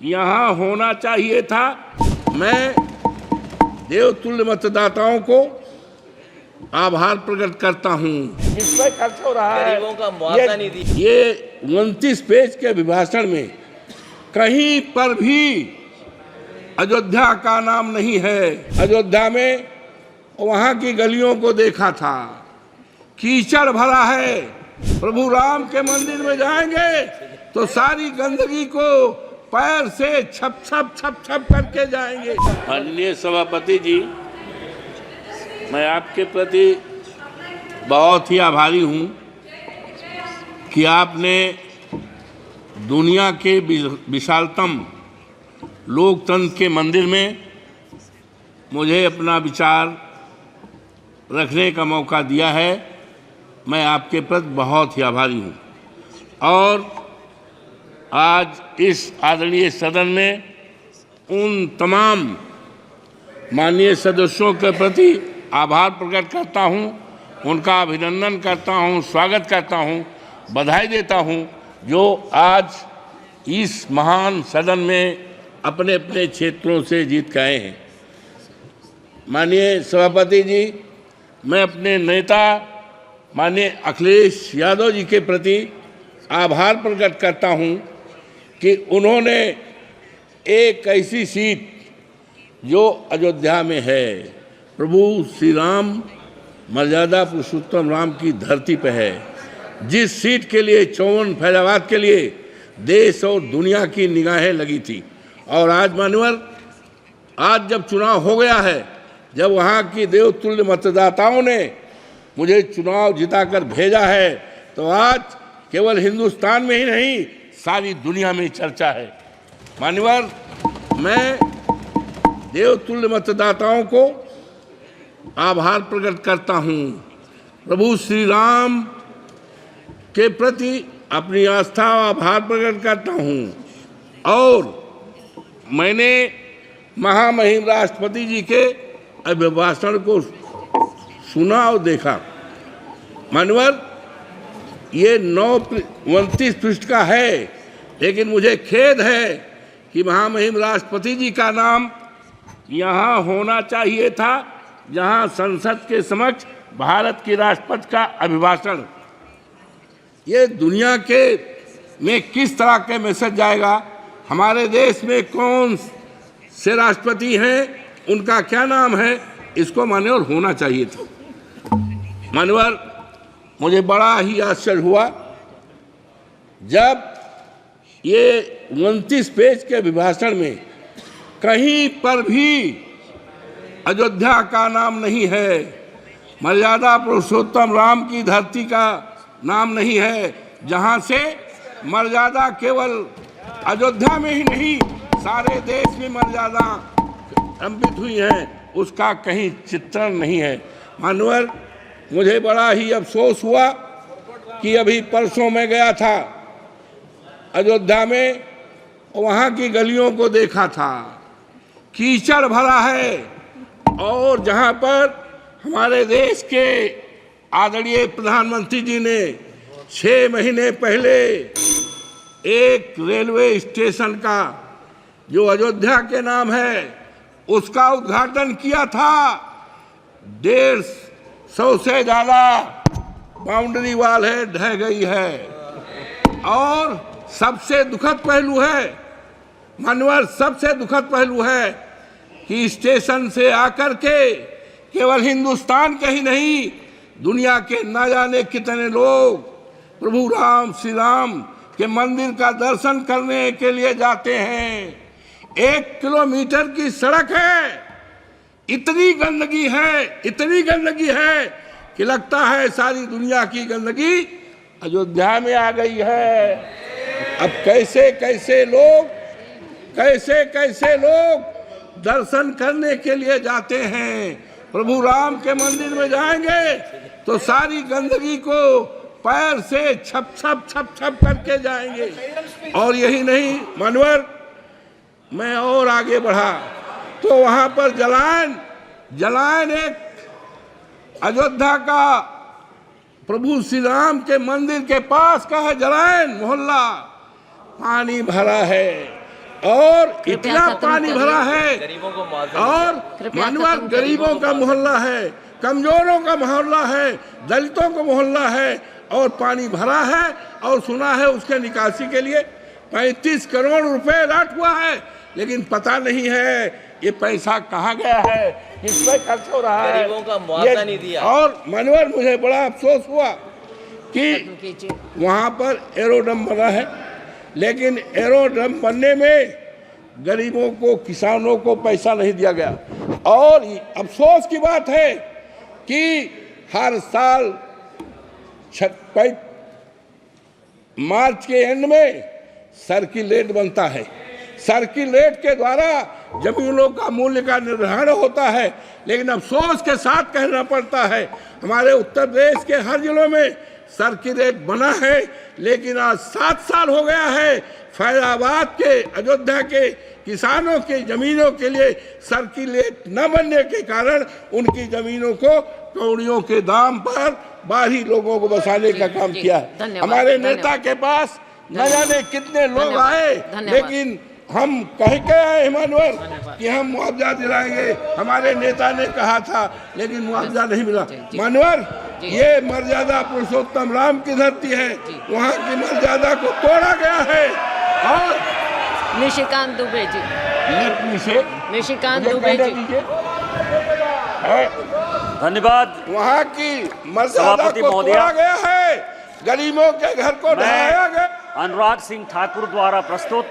यहाँ होना चाहिए था। मैं देवतुल्य मतदाताओं को आभार प्रकट करता हूँ। इस पर खर्च हो रहा है, गरीबों का मुआवजा नहीं दी। ये 29 पेज के अभिभाषण में कहीं पर भी अयोध्या का नाम नहीं है। अयोध्या में वहाँ की गलियों को देखा था, कीचड़ भरा है। प्रभु राम के मंदिर में जाएंगे तो सारी गंदगी को पैर से छप छप छप छप करके जाएंगे। माननीय सभापति जी, मैं आपके प्रति बहुत ही आभारी हूँ कि आपने दुनिया के विशालतम लोकतंत्र के मंदिर में मुझे अपना विचार रखने का मौका दिया है। मैं आपके प्रति बहुत ही आभारी हूँ। और आज इस आदरणीय सदन में उन तमाम माननीय सदस्यों के प्रति आभार प्रकट करता हूँ, उनका अभिनंदन करता हूँ, स्वागत करता हूँ, बधाई देता हूँ, जो आज इस महान सदन में अपने अपने क्षेत्रों से जीत के आए हैं। माननीय सभापति जी, मैं अपने नेता माननीय अखिलेश यादव जी के प्रति आभार प्रकट करता हूं कि उन्होंने एक ऐसी सीट जो अयोध्या में है, प्रभु श्री राम मर्यादा पुरुषोत्तम राम की धरती पर है, जिस सीट के लिए 54 फैजाबाद के लिए देश और दुनिया की निगाहें लगी थी। और आज मान्यवर, आज जब चुनाव हो गया है, जब वहाँ की देवतुल्य मतदाताओं ने मुझे चुनाव जिताकर भेजा है, तो आज केवल हिंदुस्तान में ही नहीं, सारी दुनिया में चर्चा है। मान्यवर, मैं देवतुल्य मतदाताओं को आभार प्रकट करता हूँ। प्रभु श्री राम के प्रति अपनी आस्था और आभार प्रकट करता हूँ। और मैंने महामहिम राष्ट्रपति जी के अभिभाषण को सुना और देखा। मान्यवर, ये 29 पृष्ठ का है, लेकिन मुझे खेद है कि महामहिम राष्ट्रपति जी का नाम यहाँ होना चाहिए था, जहाँ संसद के समक्ष भारत के राष्ट्रपति का अभिभाषण। ये दुनिया के में किस तरह के मैसेज जाएगा? हमारे देश में कौन से राष्ट्रपति हैं, उनका क्या नाम है, इसको मान्यवर होना चाहिए था। मान्यवर, मुझे बड़ा ही आश्चर्य हुआ जब ये 29 पेज के अभिभाषण में कहीं पर भी अयोध्या का नाम नहीं है, मर्यादा पुरुषोत्तम राम की धरती का नाम नहीं है, जहाँ से मर्यादा केवल अयोध्या में ही नहीं, सारे देश में मर्यादा अंकित हुई है, उसका कहीं चित्रण नहीं है। मान्यवर, मुझे बड़ा ही अफसोस हुआ कि अभी परसों मैं गया था अयोध्या में, वहाँ की गलियों को देखा था, कीचड़ भरा है। और जहाँ पर हमारे देश के आदरणीय प्रधानमंत्री जी ने 6 महीने पहले एक रेलवे स्टेशन का, जो अयोध्या के नाम है, उसका उद्घाटन किया था। 150 से ज़्यादा बाउंड्री वाल है, ढह गई है। और सबसे दुखद पहलू है मान्यवर, सबसे दुखद पहलू है कि स्टेशन से आकर के केवल हिंदुस्तान के ही नहीं, दुनिया के न जाने कितने लोग प्रभु राम श्री राम के मंदिर का दर्शन करने के लिए जाते हैं। 1 किलोमीटर की सड़क है, इतनी गंदगी है, इतनी गंदगी है कि लगता है सारी दुनिया की गंदगी अयोध्या में आ गई है। अब कैसे कैसे लोग दर्शन करने के लिए जाते हैं, प्रभु राम के मंदिर में जाएंगे तो सारी गंदगी को पैर से छप छप छप छप करके जाएंगे। और यही नहीं मान्यवर, मैं और आगे बढ़ा तो वहाँ पर जलायन एक अयोध्या का प्रभु श्री राम के मंदिर के पास का है जलायन मोहल्ला, पानी भरा है, और इतना पानी भरा है गरीबों को मुआवजा और मानवर गरीबों का मोहल्ला है, कमजोरों का मोहल्ला है, दलितों का मोहल्ला है और पानी भरा है। और सुना है उसके निकासी के लिए 35 करोड़ रुपए अलॉट हुआ है, लेकिन पता नहीं है ये पैसा कहाँ गया है, किस पे खर्च हो रहा है। गरीबों का मुआवजा नहीं दिया। और मनोहर मुझे बड़ा अफसोस हुआ कि वहाँ पर एरोड्रम बना है, लेकिन एरोड्रम बनने में गरीबों को, किसानों को पैसा नहीं दिया गया। और अफसोस की बात है कि हर साल मार्च के एंड में सर्किल रेट बनता है। सर्किल रेट के द्वारा जमीनों का मूल्य का निर्धारण होता है, लेकिन अफसोस के साथ कहना पड़ता है हमारे उत्तर प्रदेश के हर जिलों में सर्किल रेट बना है, लेकिन आज 7 साल हो गया है फैजाबाद के, अयोध्या के किसानों की जमीनों के लिए सर्किल रेट न बनने के कारण उनकी जमीनों को कौड़ियों के दाम पर बाहरी लोगों को बसाने का काम किया है। हमारे नेता के पास न जाने कितने लोग आए, लेकिन हम कह के आए मानवर कि हम मुआवजा दिलाएंगे, हमारे नेता ने कहा था, लेकिन मुआवजा नहीं मिला। मानवर, ये मर्यादा पुरुषोत्तम राम की धरती है, वहाँ की मर्यादा को तोड़ा गया है। और निशिकांत दुबे जी, निशिकांत दुबे जी, धन्यवाद। वहाँ की मर्यादा को तोड़ा गया है, गरीबों के घर को ढहाया गया। अनुराग सिंह ठाकुर द्वारा प्रस्तुत